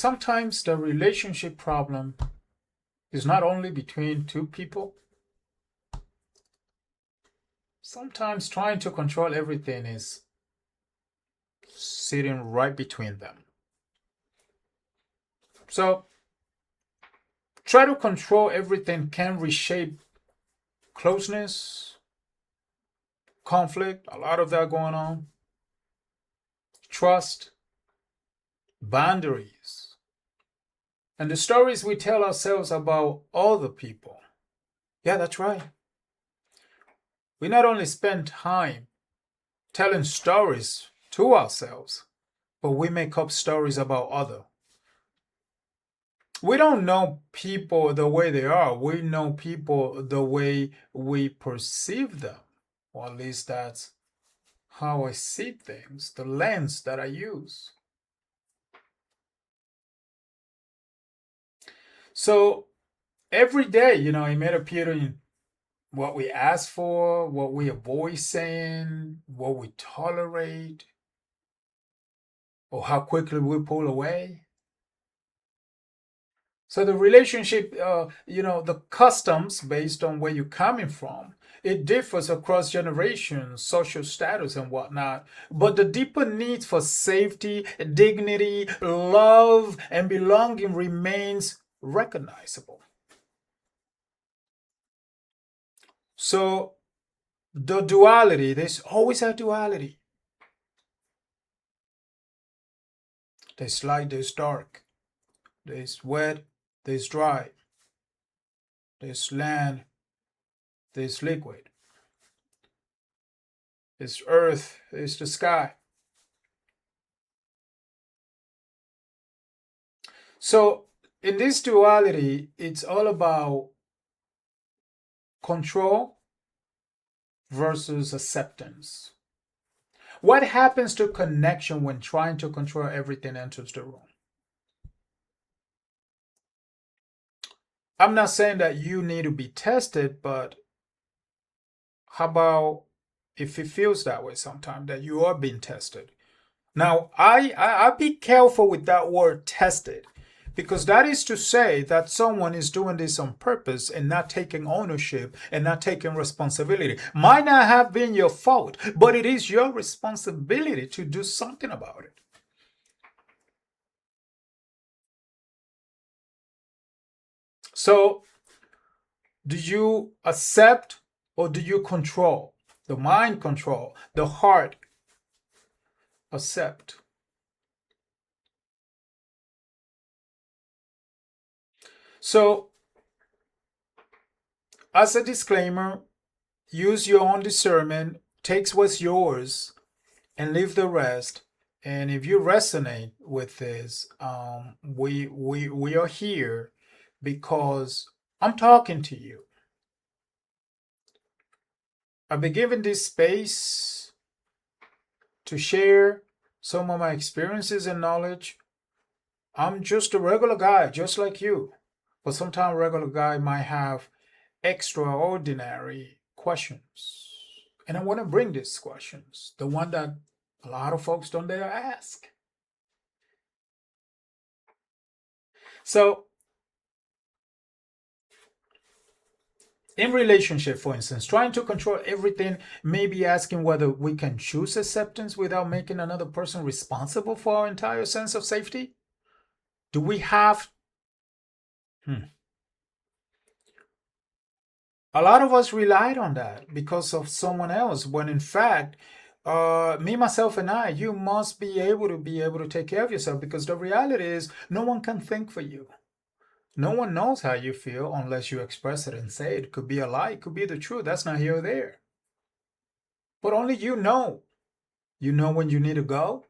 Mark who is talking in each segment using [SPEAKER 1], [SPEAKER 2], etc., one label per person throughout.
[SPEAKER 1] Sometimes the relationship problem is not only between two people. Sometimes trying to control everything is sitting right between them. So, try to control everything can reshape closeness, conflict, a lot of that going on, trust, boundaries, and the stories we tell ourselves about other people. Yeah, that's right. We not only spend time telling stories to ourselves, but we make up stories about others. We don't know people the way they are. We know people the way we perceive them. Or at least that's how I see things, the lens that I use. So every day, it may appear in what we ask for, what we avoid saying, what we tolerate, or how quickly we pull away. So the relationship, the customs based on where you're coming from, it differs across generations, social status, and whatnot. But the deeper needs for safety, dignity, love, and belonging remains recognizable. So the duality, there's always a duality. There's light, there's dark, there's wet, there's dry, there's land, there's liquid, there's earth, there's the sky. So in this duality, it's all about control versus acceptance. What happens to connection when trying to control everything enters the room? I'm not saying that you need to be tested, but how about if it feels that way sometimes that you are being tested? Now, I be careful with that word tested, because that is to say that someone is doing this on purpose and not taking ownership and not taking responsibility. Might not have been your fault, but it is your responsibility to do something about it. So, do you accept or do you control? The mind control, the heart accept. So, as a disclaimer, use your own discernment, take what's yours, and leave the rest. And if you resonate with this, we are here because I'm talking to you. I've been given this space to share some of my experiences and knowledge. I'm just a regular guy, just like you. But sometimes a regular guy might have extraordinary questions. And I want to bring these questions, the one that a lot of folks don't dare ask. So, in relationship, for instance, trying to control everything, maybe asking whether we can choose acceptance without making another person responsible for our entire sense of safety. Do we have a lot of us relied on that because of someone else, when in fact, me, myself, and I, you must be able to take care of yourself, because the reality is no one can think for you. No one knows how you feel unless you express it and say it. It could be a lie, it could be the truth. That's not here or there. But only you know. You know when you need to go.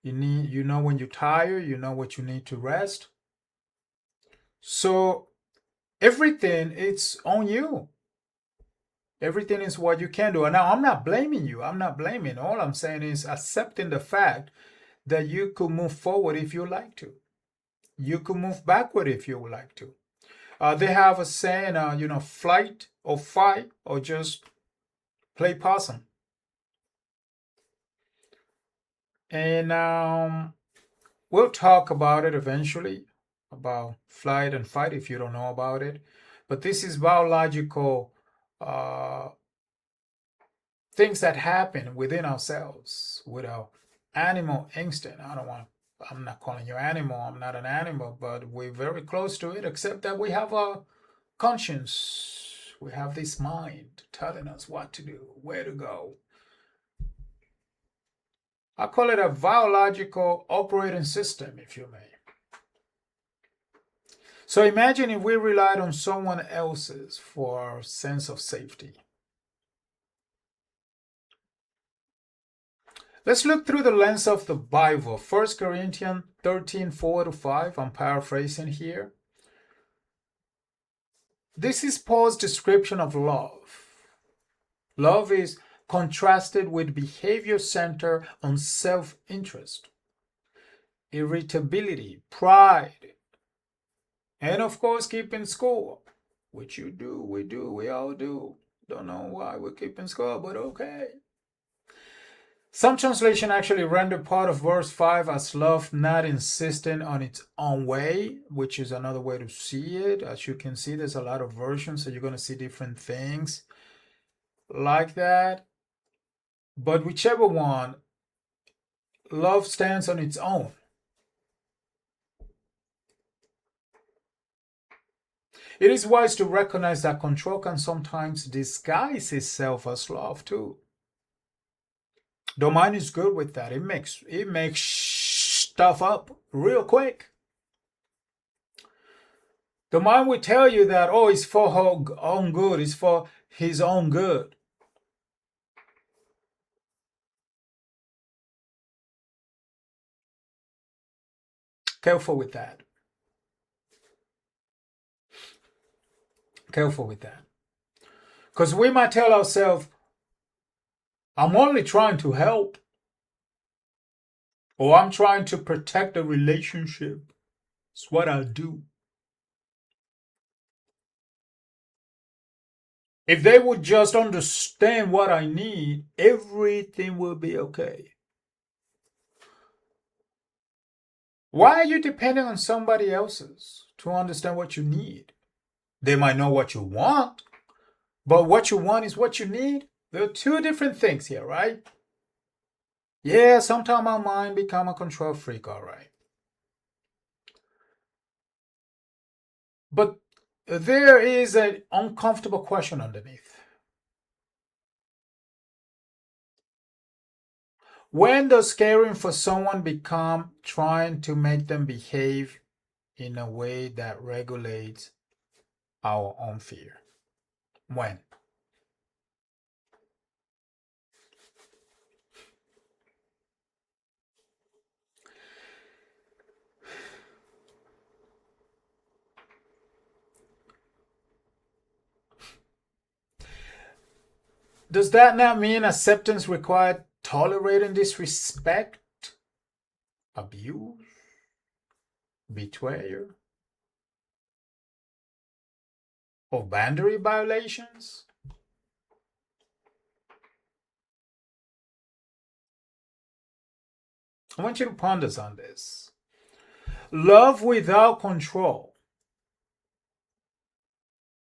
[SPEAKER 1] You know when you're tired. You know what you need to rest. So everything, it's on you. Everything is what you can do. And now I'm not blaming you. I'm not blaming. All I'm saying is accepting the fact that you could move forward if you like to. You could move backward if you would like to. They have a saying, flight or fight or just play possum. And We'll talk about it eventually, about flight and fight if you don't know about it. But this is biological uh, things that happen within ourselves with our animal instinct. I'm not calling you animal, I'm not an animal, but we're very close to it, except that we have a conscience. We have this mind telling us what to do, where to go. I call it a biological operating system, if you may. So imagine if we relied on someone else's for our sense of safety. Let's look through the lens of the Bible. 1 Corinthians 13, 4 to 5. I'm paraphrasing here. This is Paul's description of love. Love is contrasted with behavior centered on self-interest, irritability, pride, and of course keeping score, which you do, we all do. Don't know why we're keeping score, but okay. Some translation actually render part of verse 5 as love not insisting on its own way, which is another way to see it. As you can see, there's a lot of versions, so you're going to see different things like that. But whichever one, love stands on its own. It is wise to recognize that control can sometimes disguise itself as love too. The mind is good with that. It makes stuff up real quick. The mind will tell you that, oh, it's for her own good, it's for his own good. Careful with that. Careful with that. Because we might tell ourselves, I'm only trying to help, or I'm trying to protect the relationship. It's what I do. If they would just understand what I need, everything will be okay. Why are you depending on somebody else's to understand what you need? They might know what you want, but what you want is what you need. There are two different things here, right? Yeah, sometimes our mind become a control freak, all right. But there is an uncomfortable question underneath. When does caring for someone become trying to make them behave in a way that regulates our own fear? When? Does that not mean acceptance required tolerating disrespect, abuse, betrayal, or boundary violations? I want you to ponder on this. Love without control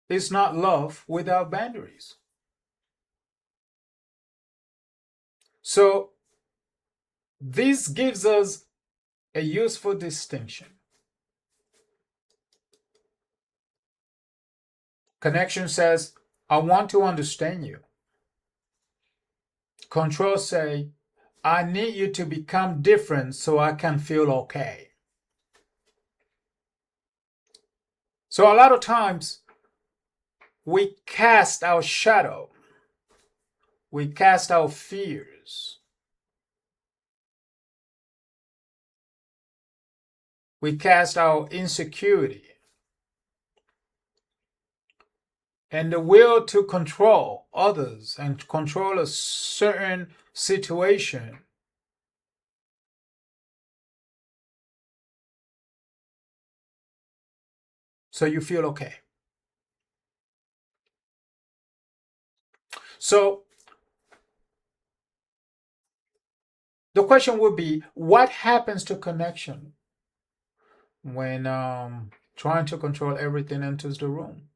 [SPEAKER 1] is not love without boundaries. So, this gives us a useful distinction. Connection says, I want to understand you. Control say, I need you to become different so I can feel okay. So a lot of times we cast our shadow, we cast our fears, we cast our insecurity, and the will to control others and control a certain situation so you feel okay. So the question would be, what happens to connection when trying to control everything enters the room.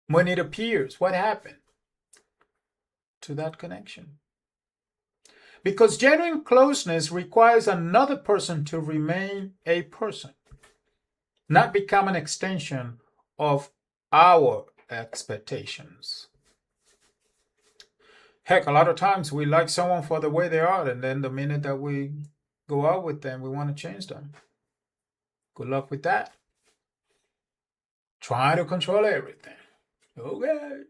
[SPEAKER 1] When it appears, what happened to that connection? Because genuine closeness requires another person to remain a person, not become an extension of our expectations. Heck, a lot of times we like someone for the way they are, and then the minute that we go out with them, we want to change them. Good luck with that. Trying to control everything. Okay.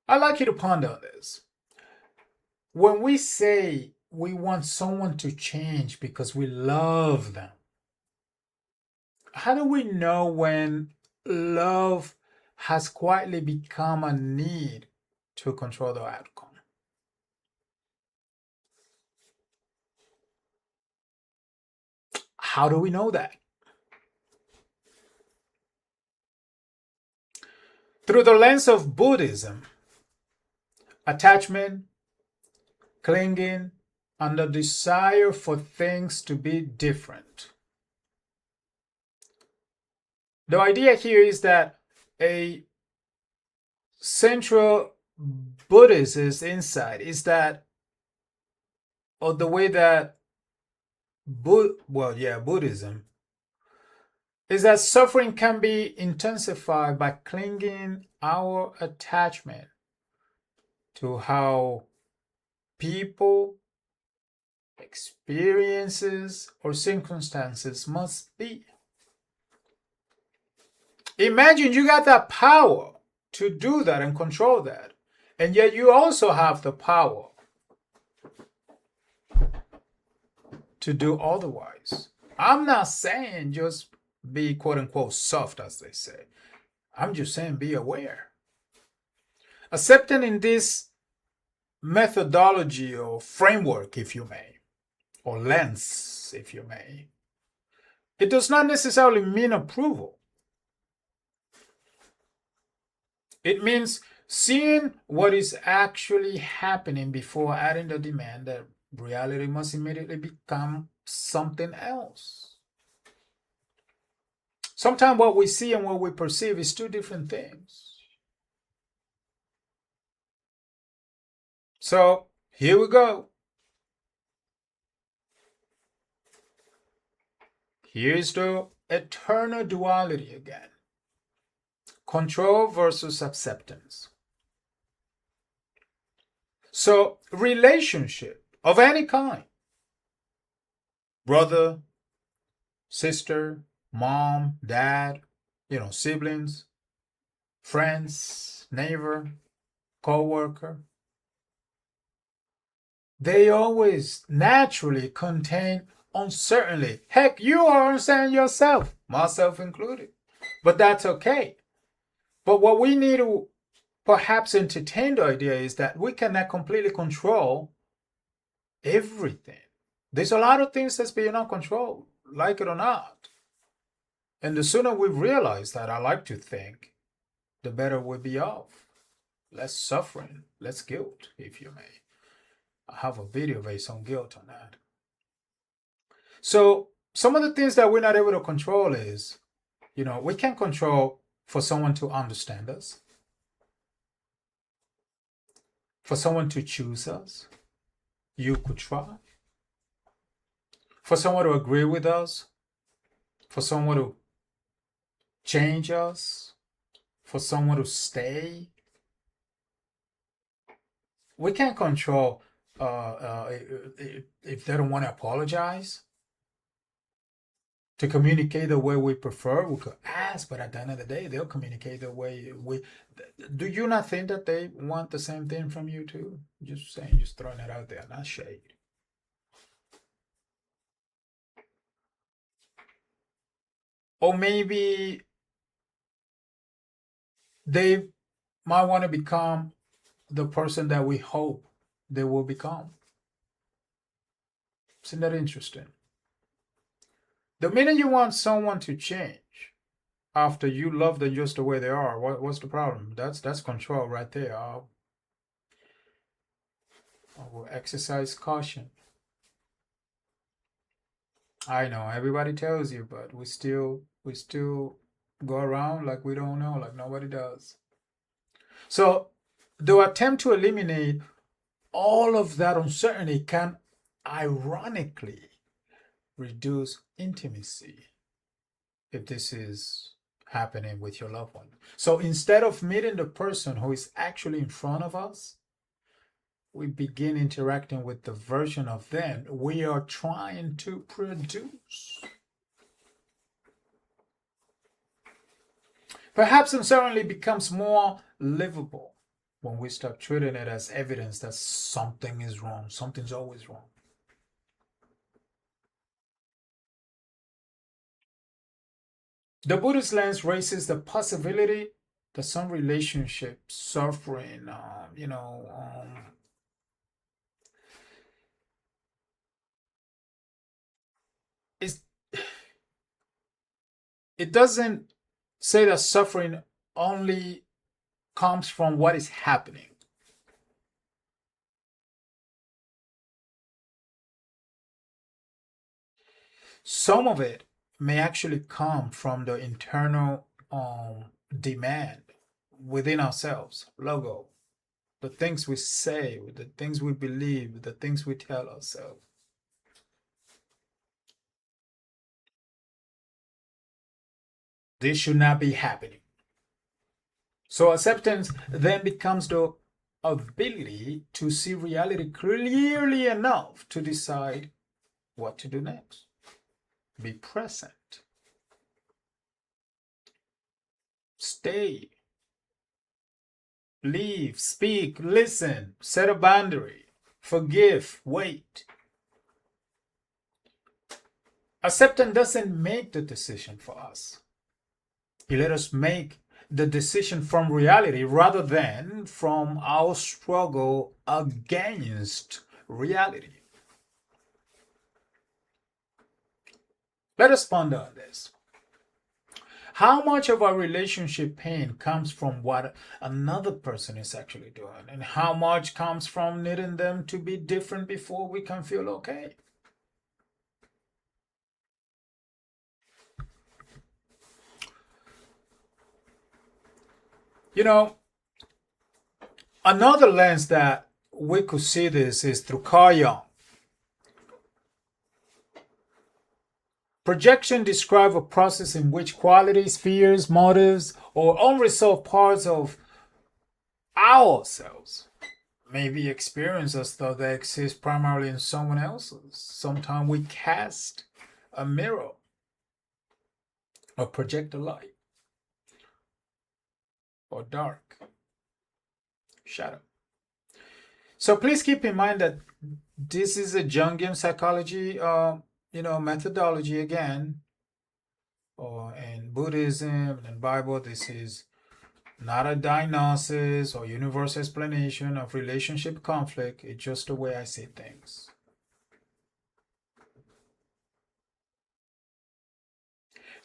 [SPEAKER 1] I'd like you to ponder on this. When we say we want someone to change because we love them, how do we know when love has quietly become a need to control the outcome? How do we know that? Through the lens of Buddhism, attachment, clinging, and the desire for things to be different. The idea here is that a central Buddhist insight is that, or the way that Buddhism is that suffering can be intensified by clinging our attachment to how people, experiences, or circumstances must be. Imagine you got that power to do that and control that, and yet you also have the power to do otherwise. I'm not saying just be quote unquote soft, as they say. I'm just saying be aware. Accepting in this methodology or framework, if you may, or lens, if you may, it does not necessarily mean approval. It means seeing what is actually happening before adding the demand that reality must immediately become something else. Sometimes what we see and what we perceive is two different things. So here we go. Here's the eternal duality again. Control versus acceptance. So relationship of any kind, brother, sister, mom, dad, siblings, friends, neighbor, co-worker, they always naturally contain uncertainty. Heck, you are uncertain yourself, myself included. But that's okay. But what we need to perhaps entertain the idea is that we cannot completely control everything. There's a lot of things that's beyond our control, like it or not. And the sooner we realize that, I like to think, the better we'll be off. Less suffering, less guilt, if you may. I have a video based on guilt on that. So some of the things that we're not able to control is, we can't control for someone to understand us, for someone to choose us. You could try. For someone to agree with us, for someone to change us, for someone to stay. We can't control if they don't want to apologize, to communicate the way we prefer. We could ask, but at the end of the day, they'll communicate the way we. Do you not think that they want the same thing from you too? Just saying, just throwing it out there, not shade. Or maybe they might want to become the person that we hope they will become. Isn't that interesting? The minute you want someone to change after you love them just the way they are, what's the problem? That's control right there. I will exercise caution. I know everybody tells you, but we still go around like we don't know, like nobody does. So the attempt to eliminate all of that uncertainty can ironically reduce intimacy if this is happening with your loved one. So instead of meeting the person who is actually in front of us, we begin interacting with the version of them we are trying to produce. Perhaps uncertainty becomes more livable when we start treating it as evidence that something is wrong, something's always wrong. The Buddhist lens raises the possibility that some relationship suffering, is it doesn't say that suffering only comes from what is happening. Some of it may actually come from the internal demand within ourselves, logo, the things we say, the things we believe, the things we tell ourselves. This should not be happening. So acceptance then becomes the ability to see reality clearly enough to decide what to do next. Be present. Stay. Leave. Speak. Listen. Set a boundary. Forgive. Wait. Acceptance doesn't make the decision for us. He let us make the decision from reality rather than from our struggle against reality. Let us ponder on this. How much of our relationship pain comes from what another person is actually doing, and how much comes from needing them to be different before we can feel okay? You know, another lens that we could see this is through Carl Jung. Projection describes a process in which qualities, fears, motives, or unresolved parts of ourselves may be experienced as though they exist primarily in someone else's. Sometimes we cast a mirror or project a light or dark shadow. So please keep in mind that this is a Jungian psychology, methodology again, or in Buddhism and Bible. This is not a diagnosis or universal explanation of relationship conflict. It's just the way I see things.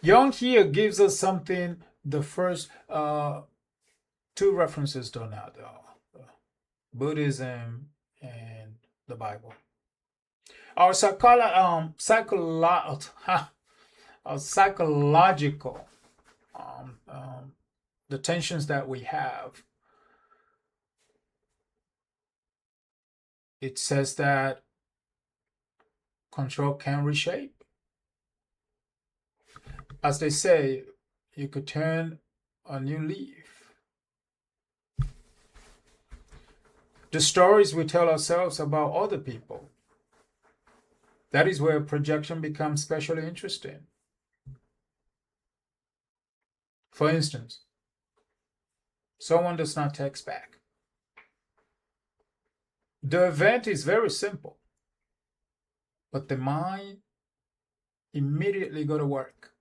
[SPEAKER 1] Jung here gives us something. The first two references do not, Buddhism and the Bible. Our our psychological the tensions that we have. It says that control can reshape. As they say, you could turn a new leaf. The stories we tell ourselves about other people. That is where projection becomes especially interesting. For instance, someone does not text back. The event is very simple, but the mind immediately go to work.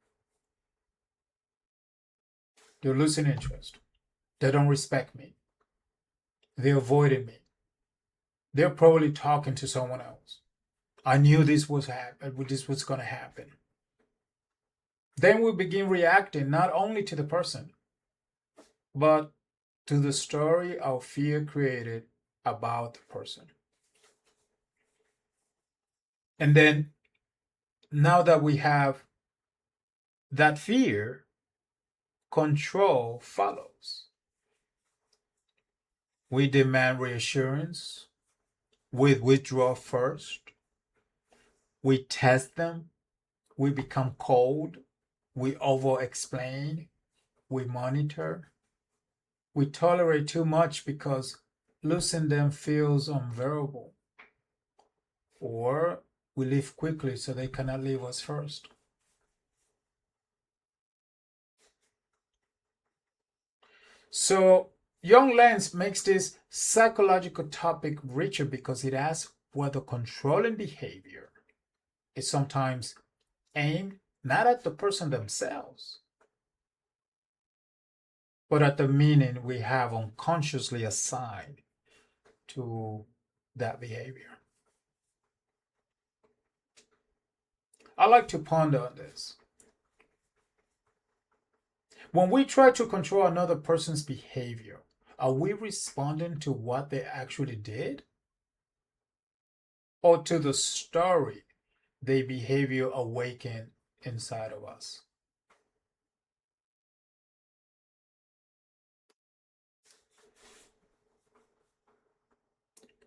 [SPEAKER 1] They're losing interest. They don't respect me. They're avoiding me. They're probably talking to someone else. I knew this was going to happen. Then we begin reacting not only to the person, but to the story our fear created about the person. And then Now that we have that fear, control follows. We demand reassurance. We withdraw first. We test them. We become cold. We over explain. We monitor. We tolerate too much because losing them feels unbearable. Or we leave quickly so they cannot leave us first. So, Young Lens makes this psychological topic richer because it asks whether controlling behavior is sometimes aimed not at the person themselves, but at the meaning we have unconsciously assigned to that behavior. I like to ponder on this. When we try to control another person's behavior, are we responding to what they actually did or to the story their behavior awakened inside of us?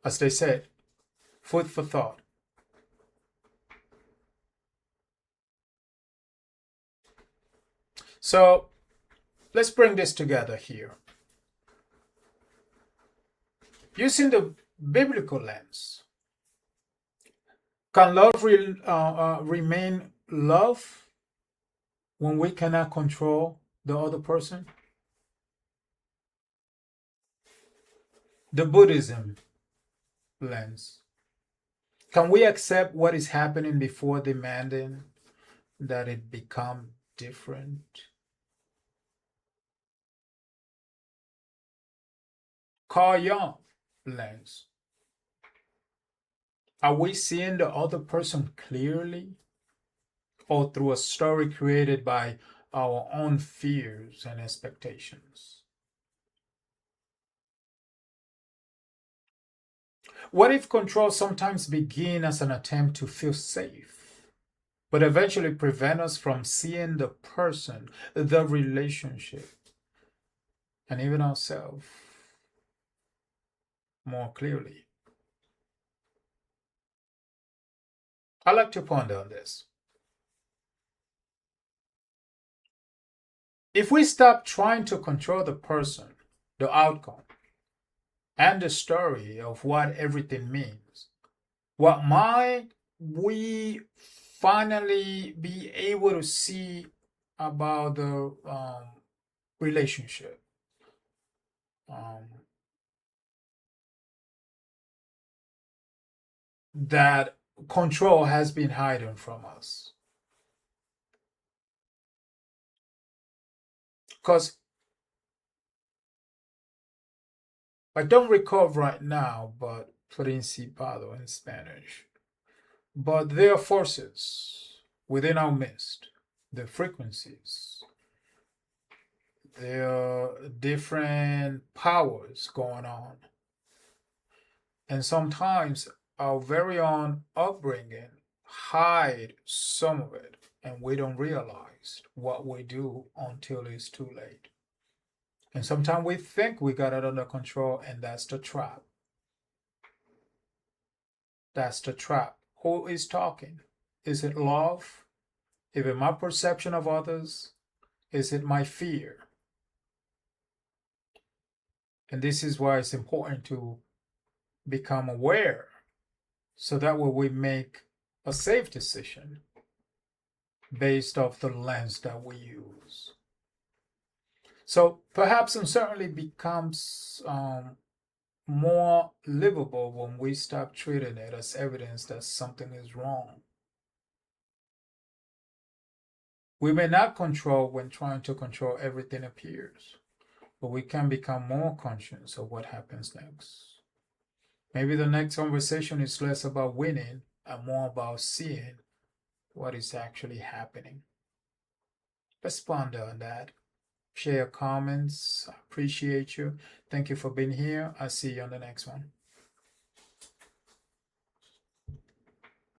[SPEAKER 1] As they said, food for thought. So let's bring this together here. Using the biblical lens, can love remain love when we cannot control the other person? The Buddhism lens, can we accept what is happening before demanding that it become different? Carl Jung lens, are we seeing the other person clearly or through a story created by our own fears and expectations? What if control sometimes begins as an attempt to feel safe, but eventually prevent us from seeing the person, the relationship, and even ourselves more clearly? I like to ponder on this. If we stop trying to control the person, the outcome, and the story of what everything means, what might we finally be able to see about the relationship um, that control has been hiding from us? Because I don't recall right now, but principado in Spanish. But there are forces within our midst, the frequencies, there are different powers going on. And sometimes our very own upbringing hide some of it, and we don't realize what we do until it's too late. And sometimes we think we got it under control, and that's the trap. That's the trap. Who is talking? Is it love? Is it my perception of others? Is it my fear? And this is why it's important to become aware so that way we make a safe decision based off the lens that we use. So perhaps uncertainty becomes more livable when we stop treating it as evidence that something is wrong. We may not control when trying to control everything appears, but we can become more conscious of what happens next. Maybe the next conversation is less about winning and more about seeing what is actually happening. Let's ponder on that. Share your comments. I appreciate you. Thank you for being here. I'll see you on the next one.